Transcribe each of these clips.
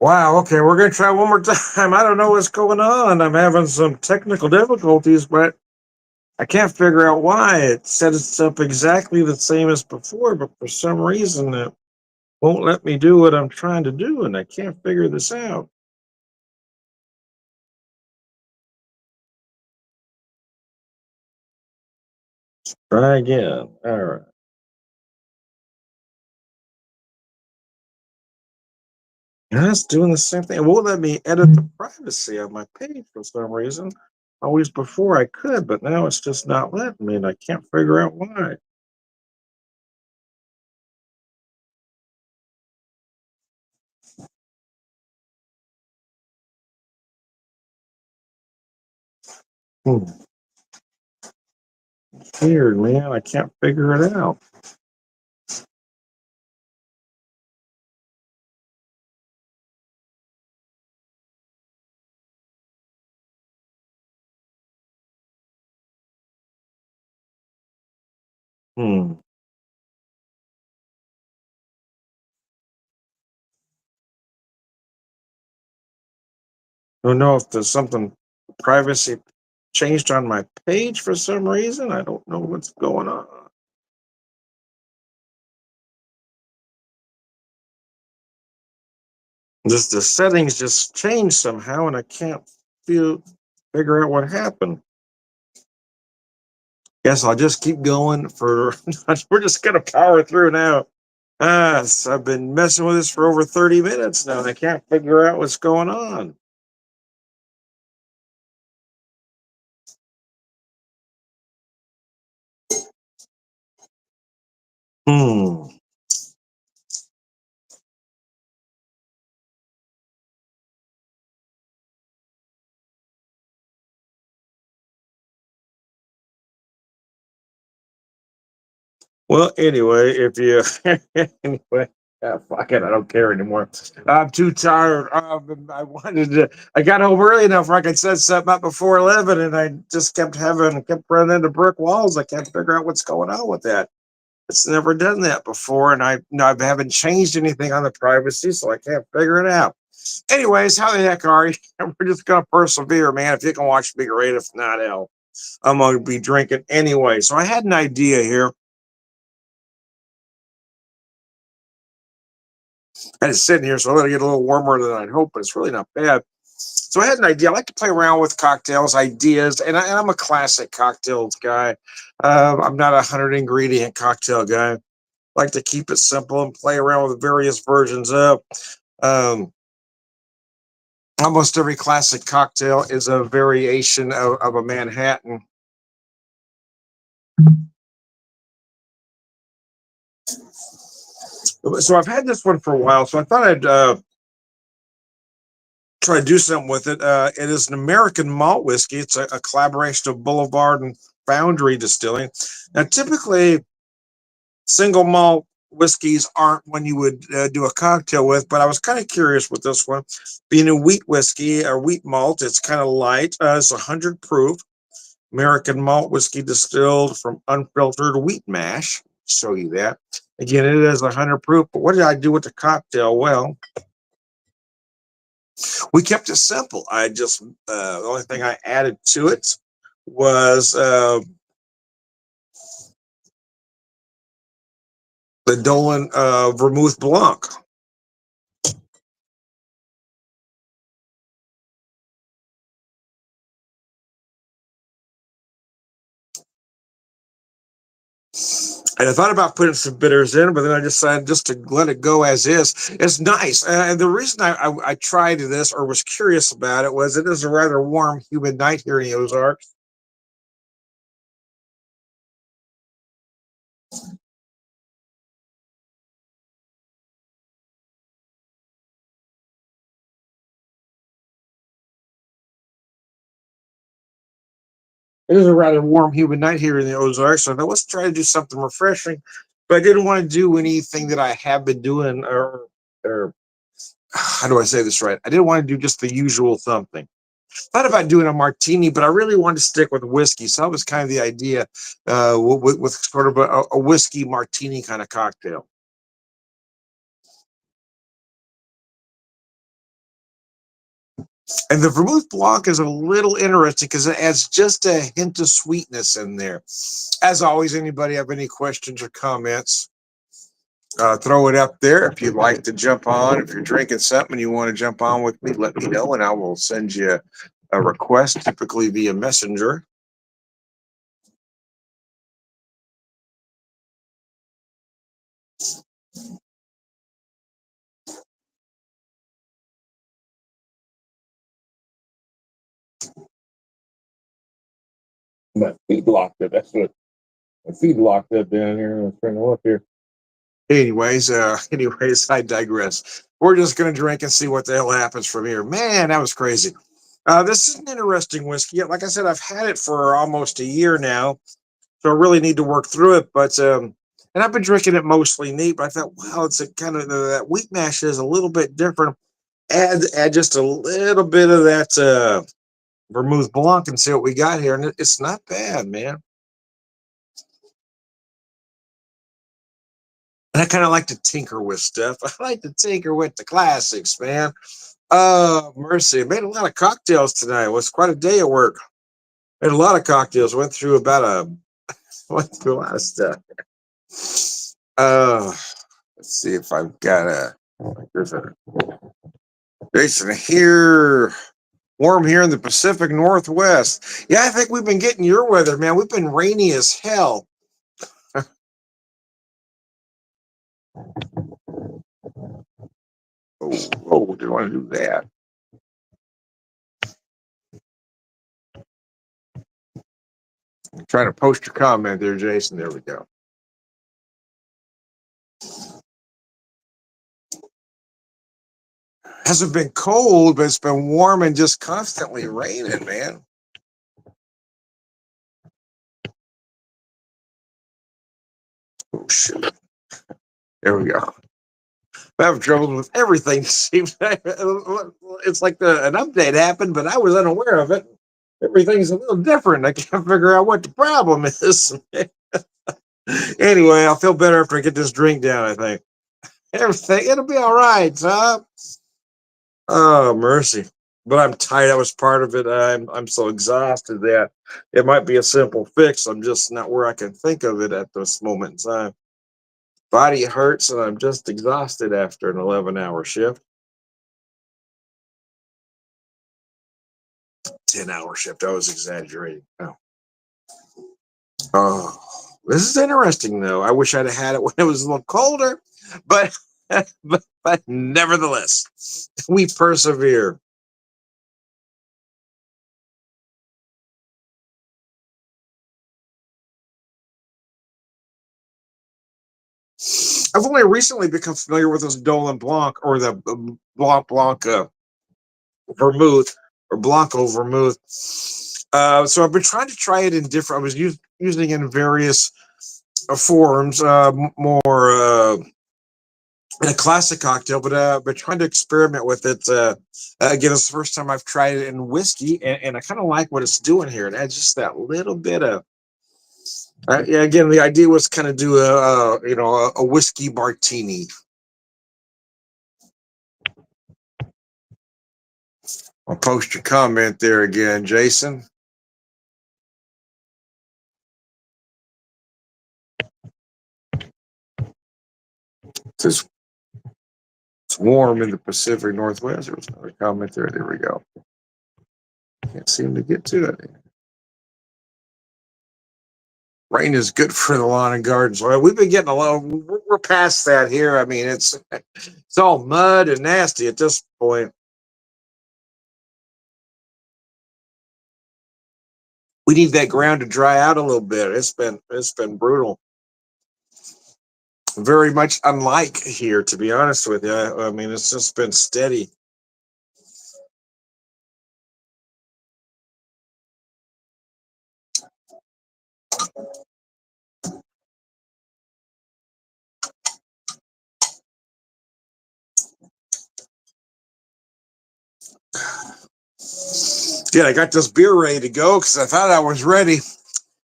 Wow, okay, we're gonna try one more time. I don't know what's going on. I'm having some technical difficulties, but I can't figure out why. It set it's up exactly the same as before, but for some reason it won't let me do what I'm trying to do, and I can't figure this out. Try again. All right. And it's doing the same thing. It won't let me edit the privacy of my page for some reason. Always before I could, but now it's just not letting me, and I can't figure out why. Hmm. Weird, man. I can't figure it out. Hmm. Don't know if there's something privacy changed on my page for some reason. I don't know what's going on. Just the settings just changed somehow, and I can't feel figure out what happened. Guess I'll just keep going for. We're just gonna power through now. I've been messing with this for over 30 minutes now, and I can't figure out what's going on. Hmm. Well, anyway, if you anyway, fuck it, I don't care anymore. I'm too tired. I got home early enough where I could set something up before 11, and I just kept running into brick walls. I can't figure out what's going on with that. It's never done that before, and I haven't changed anything on the privacy, so I can't figure it out. Anyways, how the heck are you? We're just gonna persevere, man. If you can watch, be great. If not, hell, I'm gonna be drinking anyway. So I had an idea here, and it's sitting here, so I let it get a little warmer than I'd hope, but it's really not bad. So I had an idea. I like to play around with cocktails, ideas, and I'm a classic cocktails guy. I'm not a 100 ingredient cocktail guy. I like to keep it simple and play around with various versions of. Um, Almost every classic cocktail is a variation of a Manhattan. So I've had this one for a while. So I thought I'd try to do something with it. It is an American malt whiskey. It's a collaboration of Boulevard and Foundry Distilling. Now, typically, single malt whiskeys aren't one you would do a cocktail with, but I was kind of curious with this one. Being a wheat whiskey or wheat malt, it's kind of light. It's 100 proof. American malt whiskey distilled from unfiltered wheat mash. Show you that. Again, it is 100 proof, but what did I do with the cocktail? Well, we kept it simple. The only thing I added to it was the Dolan Vermouth Blanc. And I thought about putting some bitters in, but then I decided just to let it go as is. It's nice. And the reason I tried this or was curious about it was it is a rather warm, humid night here in the Ozarks. It is a rather warm, humid night here in the Ozarks, so I let's try to do something refreshing. But I didn't want to do anything that I have been doing, or how do I say this right? I didn't want to do just the usual something. Thought about doing a martini, but I really wanted to stick with whiskey. So that was kind of the idea with sort of a whiskey martini kind of cocktail. And the Vermouth Blanc is a little interesting because it adds just a hint of sweetness in there. As always, anybody have any questions or comments, throw it up there. If you'd like to jump on, if you're drinking something and you want to jump on with me, let me know and I will send you a request, typically via Messenger. My feet locked up. That's what my feet locked up down here. I'm trying to look here. Anyways, I digress. We're just gonna drink and see what the hell happens from here. Man, that was crazy. This is an interesting whiskey. Like I said, I've had it for almost a year now, so I really need to work through it. But and I've been drinking it mostly neat. But I thought, wow, it's a kind of that wheat mash is a little bit different. Add just a little bit of that Vermouth Blanc and see what we got here, and it's not bad, man. And I kind of like to tinker with stuff. I like to tinker with the classics, man. Mercy. I made a lot of cocktails tonight. It was quite a day at work. Made a lot of cocktails. Went through went through a lot of stuff. Uh, let's see if I've got there's a Jason here. Warm here in the Pacific Northwest. Yeah, I think we've been getting your weather, man. We've been rainy as hell. Oh, didn't want to do that. I'm trying to post your comment there, Jason. There we go. Hasn't been cold, but it's been warm and just constantly raining, man. Oh, shoot. There we go. I have trouble with everything. Seems like it's like an update happened, but I was unaware of it. Everything's a little different. I can't figure out what the problem is. Anyway, I'll feel better after I get this drink down, I think. Everything, it'll be all right, huh? Oh, mercy. But I'm tired. That was part of it. I'm so exhausted that it might be a simple fix. I'm just not where I can think of it at this moment in time. Body hurts and I'm just exhausted after an 11-hour shift. 10-hour shift. I was exaggerating. Oh, this is interesting though. I wish I'd have had it when it was a little colder, but but nevertheless, we persevere. I've only recently become familiar with this Dolan Blanc or the Blanc vermouth or Blanco vermouth. So I've been trying to try it in different. I was using it in various forms, more in a classic cocktail, but trying to experiment with it. Again, it's the first time I've tried it in whiskey, and I kind of like what it's doing here. It adds just that little bit of. Yeah, again, the idea was kind of do a whiskey martini. I'll post your comment there again, Jason. It's warm in the Pacific Northwest. There's another comment there. There we go. Can't seem to get to it. Rain is good for the lawn and garden. So we've been getting a lot. We're past that here. I mean, it's all mud and nasty at this point. We need that ground to dry out a little bit. It's been brutal. Very much unlike here, to be honest with you. I mean, it's just been steady. Yeah, I got this beer ready to go because I thought I was ready,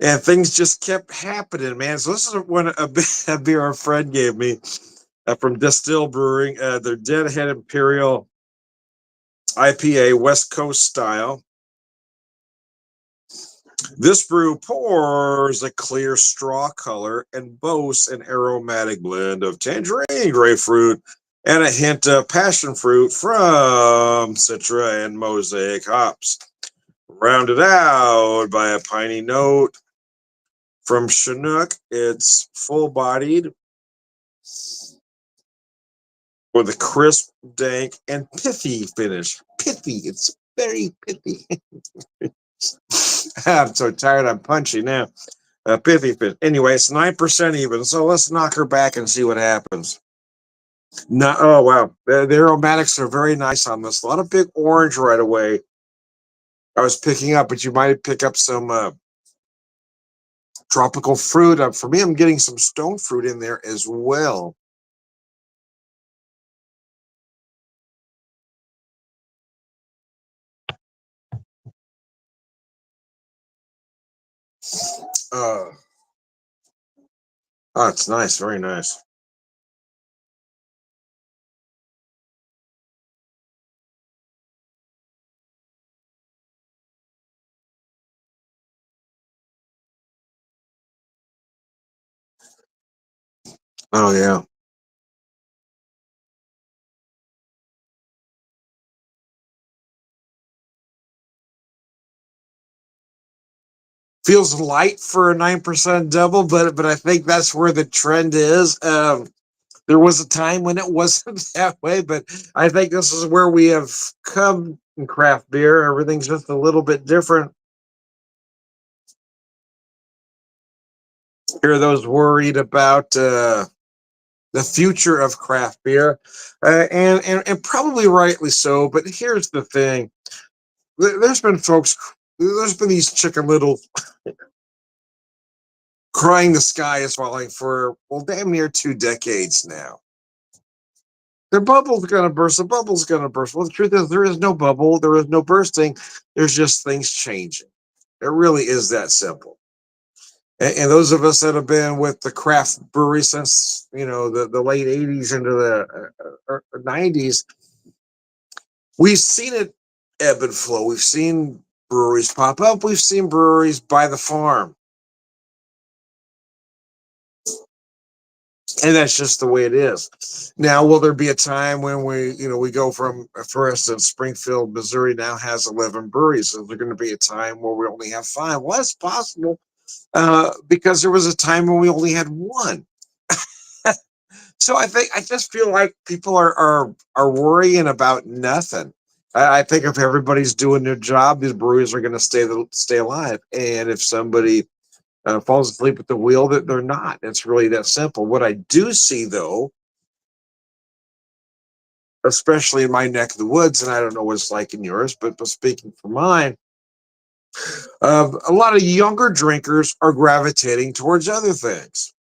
and things just kept happening, man. So this is a beer a friend gave me from Distill Brewing. Their Deadhead Imperial IPA, West Coast style. This brew pours a clear straw color and boasts an aromatic blend of tangerine, grapefruit, and a hint of passion fruit from Citra and Mosaic hops, rounded out by a piney note from Chinook. It's full-bodied with a crisp, dank, and pithy finish. Pithy. It's very pithy. I'm so tired. I'm punchy now. Pithy fit. Anyway, it's 9% even. So let's knock her back and see what happens. No, oh wow, the aromatics are very nice on this. A lot of big orange right away. I was picking up, but you might pick up some tropical fruit. For me, I'm getting some stone fruit in there as well. Uh, oh, it's nice, very nice. Oh yeah. Feels light for a 9% double, but I think that's where the trend is. There was a time when it wasn't that way, but I think this is where we have come in craft beer. Everything's just a little bit different. Here are those worried about the future of craft beer, and probably rightly so. But here's the thing: there's been folks, there's been these chicken little crying the sky is falling for well, damn near 2 decades now. The bubble's gonna burst. The bubble's gonna burst. Well, the truth is, there is no bubble. There is no bursting. There's just things changing. It really is that simple. And those of us that have been with the craft brewery since the late '80s into the '90s, we've seen it ebb and flow. We've seen breweries pop up. We've seen breweries by the farm, and that's just the way it is. Now, will there be a time when we go from, for instance, Springfield, Missouri now has 11 breweries? Is there going to be a time where we only have 5? Well, that's possible, because there was a time when we only had one. So I just feel like people are worrying about nothing. I think if everybody's doing their job, these breweries are going to stay alive. And if somebody falls asleep at the wheel, that they're not. It's really that simple. What I do see, though, especially in my neck of the woods, and I don't know what it's like in yours, but speaking for mine, a lot of younger drinkers are gravitating towards other things,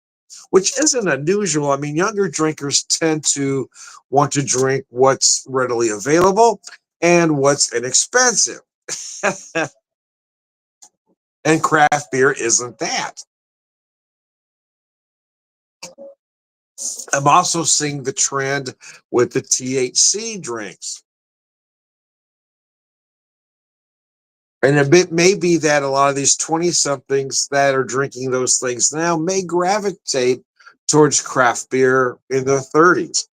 which isn't unusual. I mean, younger drinkers tend to want to drink what's readily available and what's inexpensive. And craft beer isn't that. I'm also seeing the trend with the THC drinks. And it may be that a lot of these 20 somethings that are drinking those things now may gravitate towards craft beer in their 30s.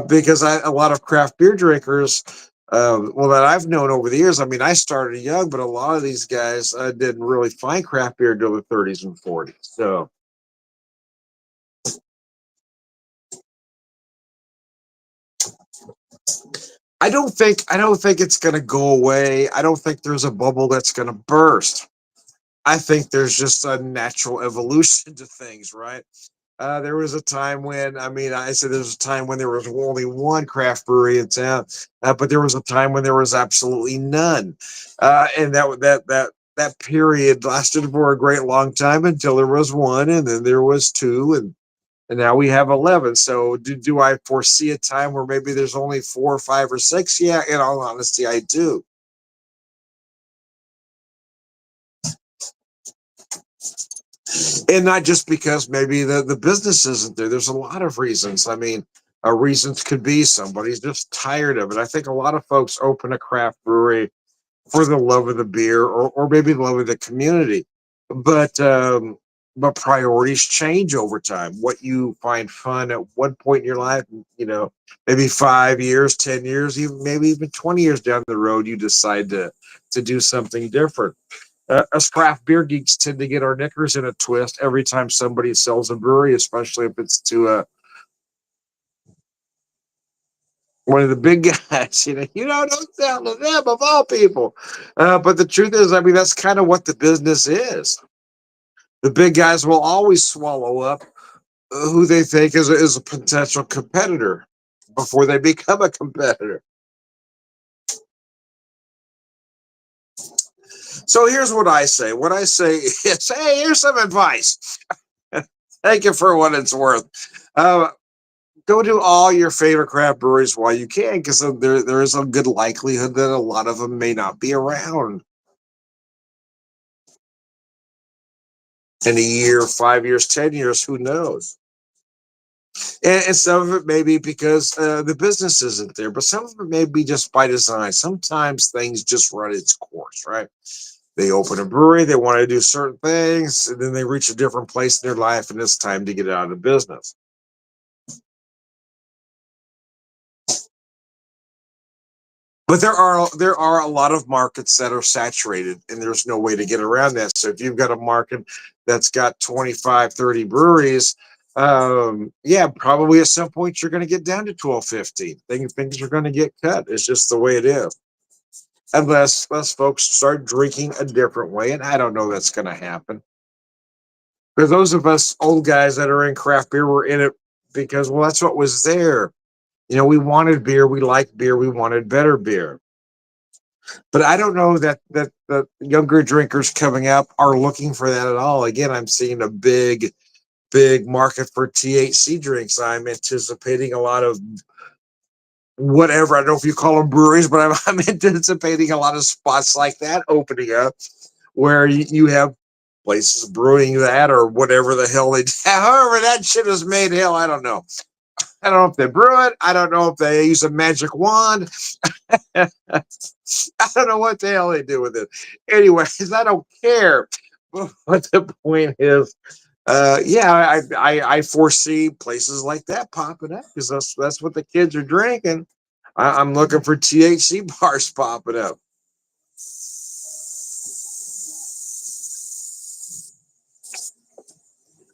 Because a lot of craft beer drinkers, well, that I've known over the years, I mean, I started young, but a lot of these guys didn't really find craft beer until the 30s and 40s. So I don't think it's going to go away. I don't think there's a bubble that's going to burst. I think there's just a natural evolution to things, right? There was a time when, I mean, I said there's a time when there was only one craft brewery in town, but there was a time when there was absolutely none, and that period lasted for a great long time until there was one, and then there was two, and now we have 11. So do I foresee a time where maybe there's only 4 or 5 or 6? Yeah, in all honesty, I do. And not just because maybe the business isn't there. There's a lot of reasons. I mean, Reasons could be somebody's just tired of it. I think a lot of folks open a craft brewery for the love of the beer, or maybe the love of the community. But priorities change over time. What you find fun at one point in your life, maybe 5 years, 10 years, even maybe even 20 years down the road, you decide to do something different. Us craft beer geeks tend to get our knickers in a twist every time somebody sells a brewery, especially if it's to one of the big guys. Don't sell to them of all people. But the truth is, I mean, that's kind of what the business is. The big guys will always swallow up who they think is a potential competitor before they become a competitor. So here's what I say. What I say is, hey, here's some advice. Take it for what it's worth. Uh, go to all your favorite craft breweries while you can, because there is a good likelihood that a lot of them may not be around in a year, 5 years, 10 years. Who knows? And some of it may be because the business isn't there, but some of it may be just by design. Sometimes things just run its course, right? They open a brewery, they want to do certain things, and then they reach a different place in their life, and it's time to get out of business. But there are a lot of markets that are saturated, and there's no way to get around that. So if you've got a market that's got 25, 30 breweries, yeah, probably at some point you're going to get down to 12, 15. Things are going to get cut. It's just the way it is. Unless folks start drinking a different way, and I don't know that's going to happen. For those of us old guys that are in craft beer, we're in it because, well, that's what was there. We wanted beer, we liked beer, we wanted better beer. But I don't know that the younger drinkers coming up are looking for that at all. Again, I'm seeing a big market for THC drinks. I'm anticipating a lot of whatever. I don't know if you call them breweries, but I'm anticipating a lot of spots like that opening up where you have places brewing that or whatever the hell they however that shit is made. Hell, I don't know. I don't know if they brew it. I don't know if they use a magic wand. I don't know what the hell they do with it. Anyways, I don't care. But the point is, yeah, I foresee places like that popping up because that's what the kids are drinking. I'm looking for THC bars popping up.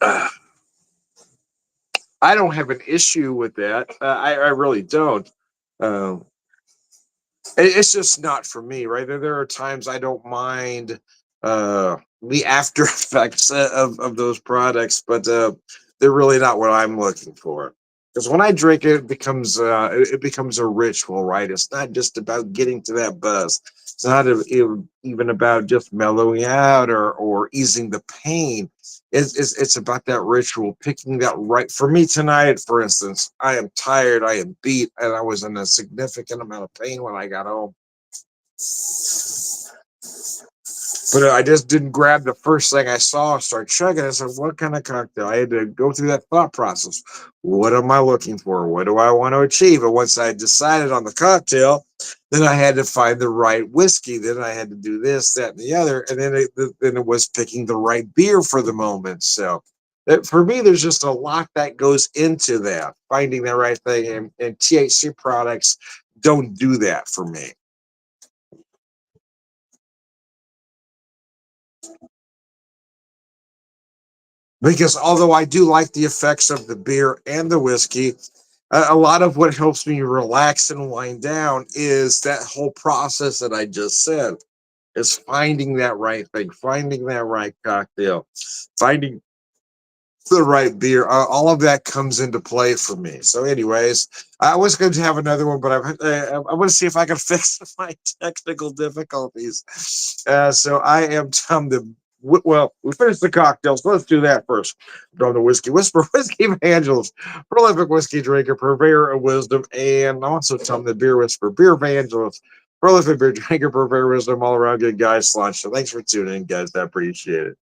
Uh, I don't have an issue with that. I really don't. Um, it's just not for me, right? There are times I don't mind the after effects of those products, but they're really not what I'm looking for. Because when I drink it, it becomes a ritual, right? It's not just about getting to that buzz. It's not even about just mellowing out or easing the pain. It's about that ritual, picking that right. For me tonight, for instance, I am tired, I am beat, and I was in a significant amount of pain when I got home. But I just didn't grab the first thing I saw, start chugging. I said, what kind of cocktail? I had to go through that thought process. What am I looking for? What do I want to achieve? And once I decided on the cocktail, then I had to find the right whiskey. Then I had to do this, that, and the other. And then it was picking the right beer for the moment. So for me, there's just a lot that goes into that, finding the right thing. And THC products don't do that for me. Because although I do like the effects of the beer and the whiskey, a lot of what helps me relax and wind down is that whole process that I just said. Is finding that right thing, finding that right cocktail, finding the right beer. All of that comes into play for me. So, anyways, I was going to have another one, but I want to see if I can fix my technical difficulties. So I am Tom the. Well, we finished the cocktails. So let's do that first. From the Whiskey Whisper, Whiskey Evangelist, prolific whiskey drinker, purveyor of wisdom, and also Tom the Beer Whisper, Beer Evangelist, prolific beer drinker, purveyor of wisdom, all around good guy. Slunch. So thanks for tuning in, guys. I appreciate it.